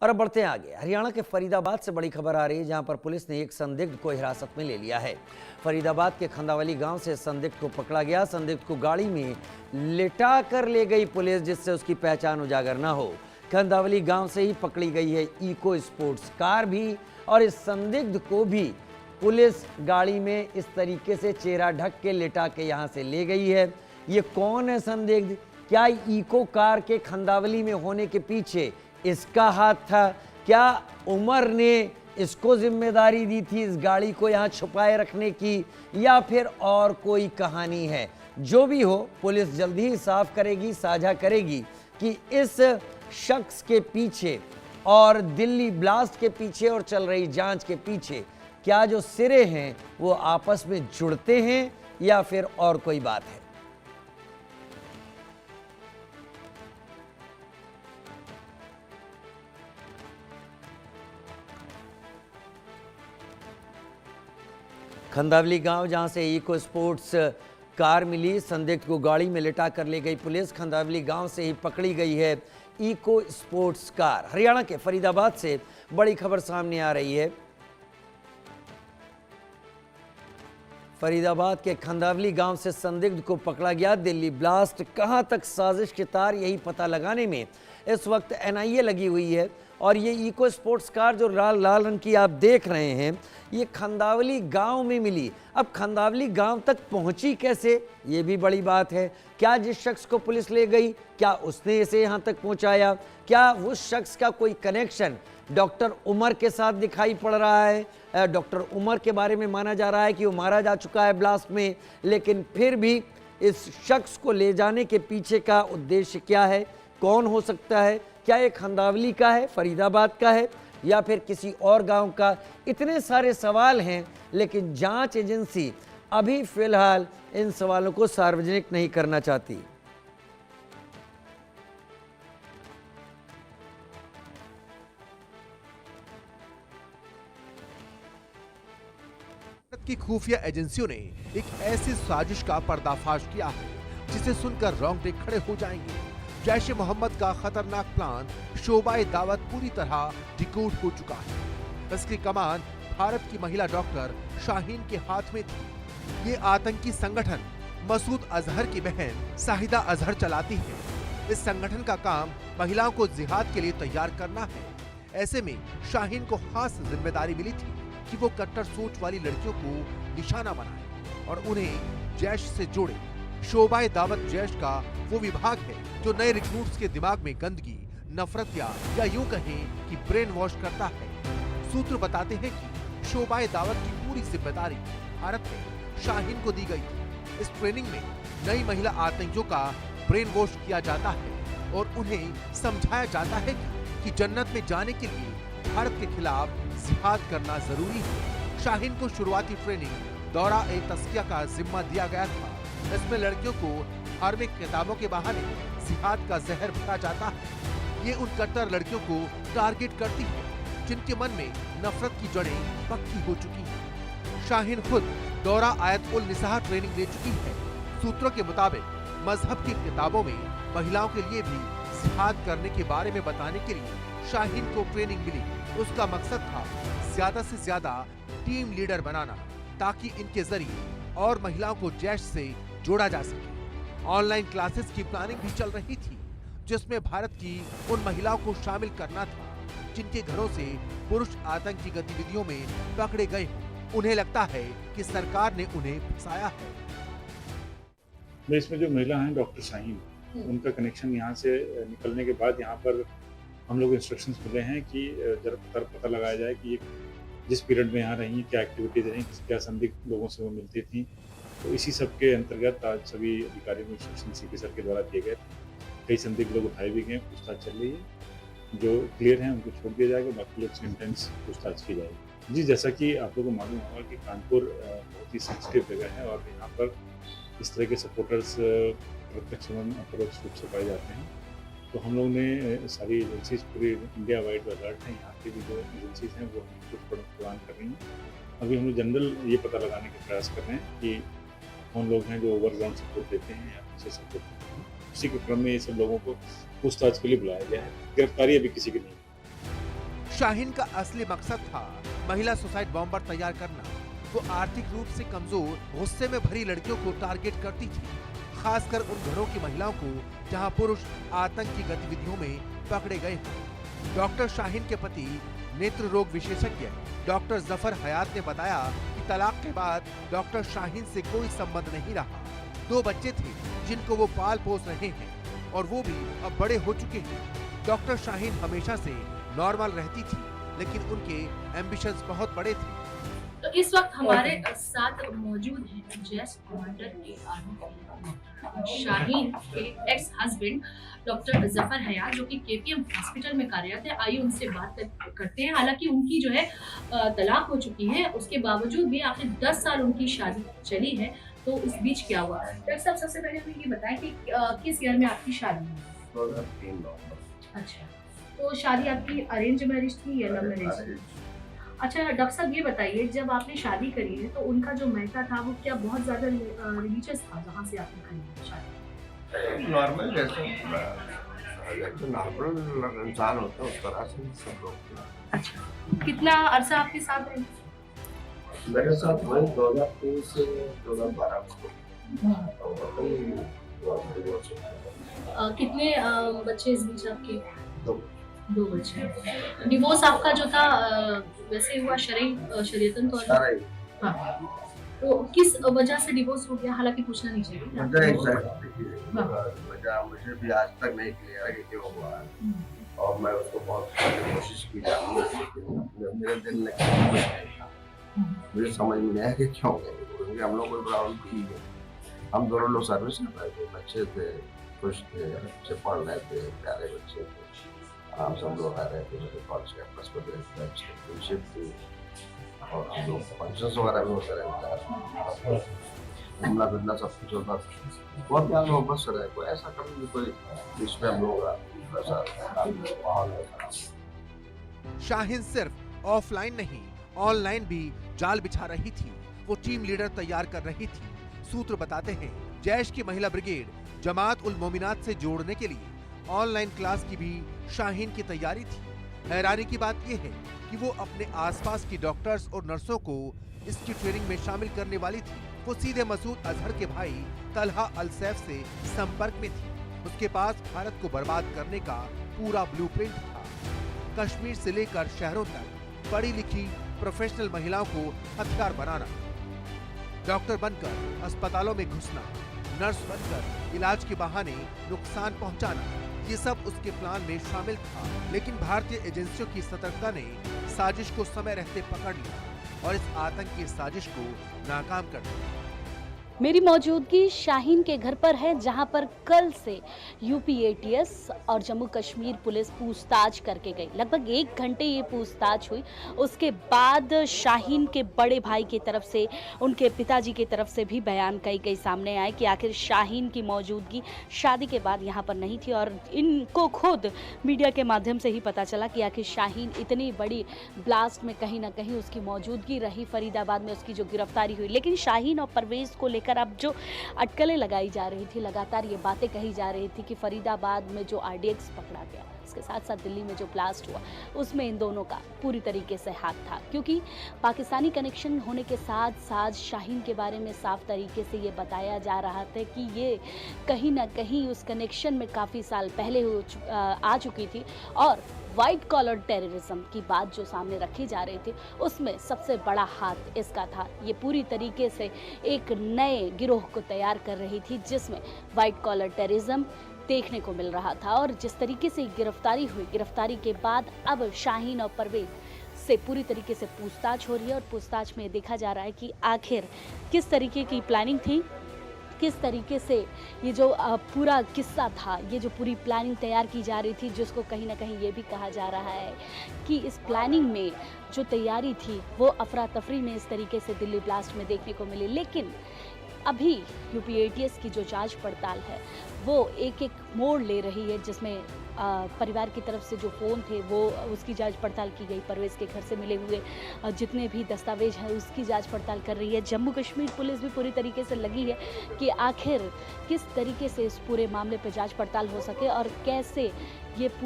और अब बढ़ते हैं आगे। हरियाणा के फरीदाबाद से बड़ी खबर आ रही है, जहां पर पुलिस ने एक संदिग्ध को हिरासत में ले लिया है। फरीदाबाद के खंदावली गांव से संदिग्ध को पकड़ा गया। संदिग्ध को गाड़ी में लिटा कर ले गई पुलिस, जिससे उसकी पहचान उजागर न हो। खंदावली गांव से ही पकड़ी गई है इको स्पोर्ट्स कार भी, और इस संदिग्ध को भी पुलिस गाड़ी में इस तरीके से चेहरा ढक के लिटा के यहां से ले गई है। ये कौन है संदिग्ध? क्या इको कार के खंदावली में होने के पीछे इसका हाथ था? क्या उमर ने इसको जिम्मेदारी दी थी इस गाड़ी को यहां छुपाए रखने की, या फिर और कोई कहानी है? जो भी हो, पुलिस जल्दी ही साफ करेगी, साझा करेगी कि इस शख्स के पीछे और दिल्ली ब्लास्ट के पीछे और चल रही जांच के पीछे क्या जो सिरे हैं वो आपस में जुड़ते हैं या फिर और कोई बात है। खंदावली गांव, जहां से इको स्पोर्ट्स कार मिली, संदिग्ध को गाड़ी में लिटा कर ले गई पुलिस। खंदावली गांव से ही पकड़ी गई है इको स्पोर्ट्स कार। हरियाणा के फरीदाबाद से बड़ी खबर सामने आ रही है। फरीदाबाद के खंदावली गांव से संदिग्ध को पकड़ा गया। दिल्ली ब्लास्ट कहां तक साजिश के तार, यही पता लगाने में इस वक्त एनआईए लगी हुई है। और ये इको स्पोर्ट्स कार जो लाल रंग की आप देख रहे हैं, ये खंदावली गांव में मिली। अब खंदावली गांव तक पहुंची कैसे, ये भी बड़ी बात है। क्या जिस शख्स को पुलिस ले गई, क्या उसने इसे यहां तक पहुंचाया? क्या उस शख्स का कोई कनेक्शन डॉक्टर उमर के साथ दिखाई पड़ रहा है? डॉक्टर उमर के बारे में माना जा रहा है कि वो मारा जा चुका है ब्लास्ट में, लेकिन फिर भी इस शख्स को ले जाने के पीछे का उद्देश्य क्या है? कौन हो सकता है? क्या ये खंदावली का है, फरीदाबाद का है, या फिर किसी और गांव का? इतने सारे सवाल हैं, लेकिन जांच एजेंसी अभी फिलहाल इन सवालों को सार्वजनिक नहीं करना चाहती। की खुफिया एजेंसियों ने एक ऐसी साजिश का पर्दाफाश किया है जिसे सुनकर रोंगटे खड़े हो जाएंगे। जैश ए मोहम्मद का खतरनाक प्लान शोबाए दावत पूरी तरह डिकोड हो चुका है। इसकी कमान भारत की महिला डॉक्टर शाहीन के हाथ में थी। ये आतंकी संगठन मसूद अजहर की बहन साहिदा अजहर चलाती है। इस संगठन का काम महिलाओं को जिहाद के लिए तैयार करना है। ऐसे में शाहीन को खास जिम्मेदारी मिली थी कि वो कट्टर सोच वाली लड़कियों को निशाना बनाए और उन्हें जैश से जोड़े। शोबाए दावत जैश का वो विभाग है जो नए रिक्रूट्स के दिमाग में गंदगी, नफरत या यूं कहें कि ब्रेन वॉश करता है। सूत्र बताते हैं कि शोबाए दावत की पूरी जिम्मेदारी भारत में शाहीन को दी गई थी। इस ट्रेनिंग में नई महिला आतंकियों का ब्रेन वॉश किया जाता है और उन्हें समझाया जाता है कि जन्नत में जाने के लिए भारत के खिलाफ जिहाद करना जरूरी है। शाहीन को शुरुआती ट्रेनिंग दौरा ए तस्किया का जिम्मा दिया गया था। इसमें लड़कियों को धार्मिक किताबों के बहाने जिहाद का जहर भरा जाता है। ये उन कट्टर लड़कियों को टारगेट करती है जिनके मन में नफरत की जड़ें पक्की हो चुकी हैं। शाहीन खुद दौरा आयत उल निसाह ट्रेनिंग ले चुकी है। सूत्रों के मुताबिक मजहब की किताबों में महिलाओं के लिए भी जिहाद करने के बारे में बताने के लिए शाहीन को ट्रेनिंग मिली। उसका मकसद था ज्यादा से ज्यादा टीम लीडर बनाना, ताकि इनके जरिए और महिलाओं को जैश से जोड़ा जा सके। ऑनलाइन क्लासेस की प्लानिंग भी चल रही थी, जिसमें भारत की उन महिलाओं को शामिल करना था जिनके घरों से पुरुष आतंकी गतिविधियों में पकड़े गए हों। उन्हें लगता है कि सरकार ने उन्हें फंसाया है। इसमें जो महिला हैं डॉक्टर शाहीन, उनका कनेक्शन यहाँ से निकलने के बाद यहाँ पर हम लोग इंस्ट्रक्शंस मिले हैं कि जरा पता लगाया जाए कि जिस पीरियड में यहाँ रही, क्या एक्टिविटीज रही, क्या संदिग्ध लोगों से वो मिलती थी। तो इसी सब के अंतर्गत आज सभी अधिकारियों को इंस्ट्रक्शन सीपी सर के द्वारा दिए गए। कई संदिग्ध लोग उठाए भी गए, पूछताछ चल रही है। जो क्लियर हैं उनको छोड़ दिया जाएगा, बाकी लोग से इंटेंस पूछताछ की जाएगी। जी, जैसा कि आप लोगों को मालूम होगा कि कानपुर बहुत ही सेंसिटिव जगह है और यहाँ पर इस तरह के सपोर्टर्स प्रत्यक्ष एवं अपरोक्ष रूप से पाए जाते हैं। तो हम लोग ने सारी एजेंसीज पूरी इंडिया वाइड अलर्ट हैं। यहाँ की भी जो एजेंसीज हैं वो कुछ प्रदान कर रही हैं। अभी हम लोग जनरल ये पता लगाने के प्रयास कर रहे हैं कि कौन लोग हैं जो ओवरग्राउंड सपोर्ट देते हैं या पीछे सपोर्ट देते हैं। उसी के क्रम में ये सब लोगों को पूछताछ के लिए बुलाया गया है। गिरफ्तारी अभी किसी की नहीं है। शाहीन का असली मकसद था महिला सुसाइड बॉम्बर तैयार करना। वो आर्थिक रूप से कमजोर, गुस्से में भरी लड़कियों को टारगेट करती थी, खासकर उन घरों की महिलाओं को जहां पुरुष आतंक की गतिविधियों में पकड़े गए हैं। डॉक्टर शाहीन के पति नेत्र रोग विशेषज्ञ डॉक्टर जफर हयात ने बताया कि तलाक के बाद डॉक्टर शाहीन से कोई संबंध नहीं रहा। 2 बच्चे थे जिनको वो पाल पोस रहे हैं और वो भी अब बड़े हो चुके हैं। डॉक्टर शाहीन हमेशा से नॉर्मल रहती थी, लेकिन उनके एम्बिशंस बहुत बड़े थे। तो इस वक्त हमारे साथ मौजूद हैं जेएस कमांडर के आर्मी शाहीन के एक्स हस्बैंड डॉक्टर जफर हयात, जो कि केपीएम हॉस्पिटल में कार्यरत है। आइए उनसे बात करते हैं। हालांकि उनकी जो है तलाक हो चुकी है, उसके बावजूद भी आखिर 10 साल उनकी शादी चली है। तो इस बीच क्या हुआ? डॉक्टर साहब, सबसे पहले हमें ये बताएं कि किस ईयर में आपकी शादी हुई? 2003। अच्छा, तो शादी आपकी अरेंज मैरिज थी या लव मैरिज? अच्छा डॉक्टर साहब, ये बताइए, जब आपने शादी करी है तो उनका जो मायका था वो क्या बहुत ज्यादा रिलीजियस था जहाँ से आपने करी है शादी? नॉर्मल जैसे नॉर्मल इंसान होता है उस तरह से सब लोग। अच्छा, कितना अरसा आपके साथ रहे? मेरे साथ वही 2003 से 2012 को। कितने बच्चे इस बीच आपके? 2 बच्चे। डिवोर्स आपका जो था वैसे हुआ शरीयतन तौर पर? हाँ। तो किस वजह से डिवोर्स हो गया? हालांकि पूछना नहीं चाहिए। वजह मुझे भी आज तक नहीं क्लियर है कि क्यों हुआ, और मैं उसको बहुत कोशिश की मेरे दिल में मुझे समझ में नहीं आया कि क्यों गए, क्योंकि हम लोग कोई प्रॉब्लम थी है। हम दोनों लोग सर्विस कर रहे थे, बच्चे थे, खुश थे, बच्चे पढ़ रहे थे, प्यारे बच्चे थे, आराम से हम लोग आ रहे थे। मेरे कॉलेज कैंपस पर फ्रेंडशिप थी और हम लोग फंक्शंस वगैरह भी होते रहते थे, घूमना फिरना सब कुछ होता था। बहुत प्यार मोहब्बत से रहे, कोई ऐसा कभी कोई बीच में हम लोग ऐसा। शाहीन सिर्फ ऑफलाइन नहीं, ऑनलाइन भी जाल बिछा रही थी। वो टीम लीडर तैयार कर रही थी। सूत्र बताते हैं जैश की महिला ब्रिगेड जमात उल मोमिनात से जोड़ने के लिए ऑनलाइन क्लास की भी शाहीन की तैयारी थी। हैरानी की बात यह है कि वो अपने आसपास की डॉक्टर्स और नर्सों को इसकी ट्रेनिंग में शामिल करने वाली थी। वो सीधे मसूद अजहर के भाई तलहा अल सैफ से संपर्क में थी। उसके पास भारत को बर्बाद करने का पूरा ब्लूप्रिंट था। कश्मीर से लेकर शहरों तक पढ़ी लिखी प्रोफेशनल महिलाओं को हथियार बनाना, डॉक्टर बनकर अस्पतालों में घुसना, नर्स बनकर इलाज के बहाने नुकसान पहुंचाना, ये सब उसके प्लान में शामिल था। लेकिन भारतीय एजेंसियों की सतर्कता ने साजिश को समय रहते पकड़ लिया और इस आतंकी साजिश को नाकाम कर दिया। मेरी मौजूदगी शाहीन के घर पर है, जहां पर कल से यूपी एटीएस और जम्मू कश्मीर पुलिस पूछताछ करके गई। लगभग 1 घंटे ये पूछताछ हुई। उसके बाद शाहीन के बड़े भाई की तरफ से, उनके पिताजी की तरफ से भी बयान कई सामने आए कि आखिर शाहीन की मौजूदगी शादी के बाद यहाँ पर नहीं थी, और इनको खुद मीडिया के माध्यम से ही पता चला कि आखिर शाहीन इतनी बड़ी ब्लास्ट में कहीं ना कहीं उसकी मौजूदगी रही, फरीदाबाद में उसकी जो गिरफ्तारी हुई। लेकिन शाहीन और परवेज को लेकर अब जो अटकलें लगाई जा रही थी, लगातार ये बातें कही जा रही थी कि फरीदाबाद में जो आरडीएक्स पकड़ा गया, इसके साथ साथ दिल्ली में जो ब्लास्ट हुआ, उसमें इन दोनों का पूरी तरीके से हाथ था, क्योंकि पाकिस्तानी कनेक्शन होने के साथ साथ शाहीन के बारे में साफ तरीके से ये बताया जा रहा था कि ये कहीं ना कहीं उस कनेक्शन में काफ़ी साल पहले आ चुकी थी, और वाइट कॉलर टेररिज्म की बात जो सामने रखी जा रही थी उसमें सबसे बड़ा हाथ इसका था। ये पूरी तरीके से एक नए गिरोह को तैयार कर रही थी, जिसमें वाइट कॉलर टेररिज्म देखने को मिल रहा था। और जिस तरीके से गिरफ्तारी हुई, गिरफ्तारी के बाद अब शाहीन और परवेज से पूरी तरीके से पूछताछ हो रही है, और पूछताछ में देखा जा रहा है कि आखिर किस तरीके की प्लानिंग थी, किस तरीके से ये जो पूरा किस्सा था, ये जो पूरी प्लानिंग तैयार की जा रही थी, जिसको कहीं ना कहीं ये भी कहा जा रहा है कि इस प्लानिंग में जो तैयारी थी वो अफरा तफरी में इस तरीके से दिल्ली ब्लास्ट में देखने को मिली। लेकिन अभी यूपी एटीएस की जो जांच पड़ताल है वो एक मोड़ ले रही है, जिसमें परिवार की तरफ से जो फ़ोन थे वो उसकी जांच पड़ताल की गई, परवेज़ के घर से मिले हुए जितने भी दस्तावेज हैं उसकी जांच पड़ताल कर रही है। जम्मू कश्मीर पुलिस भी पूरी तरीके से लगी है कि आखिर किस तरीके से इस पूरे मामले पर जांच पड़ताल हो सके और कैसे ये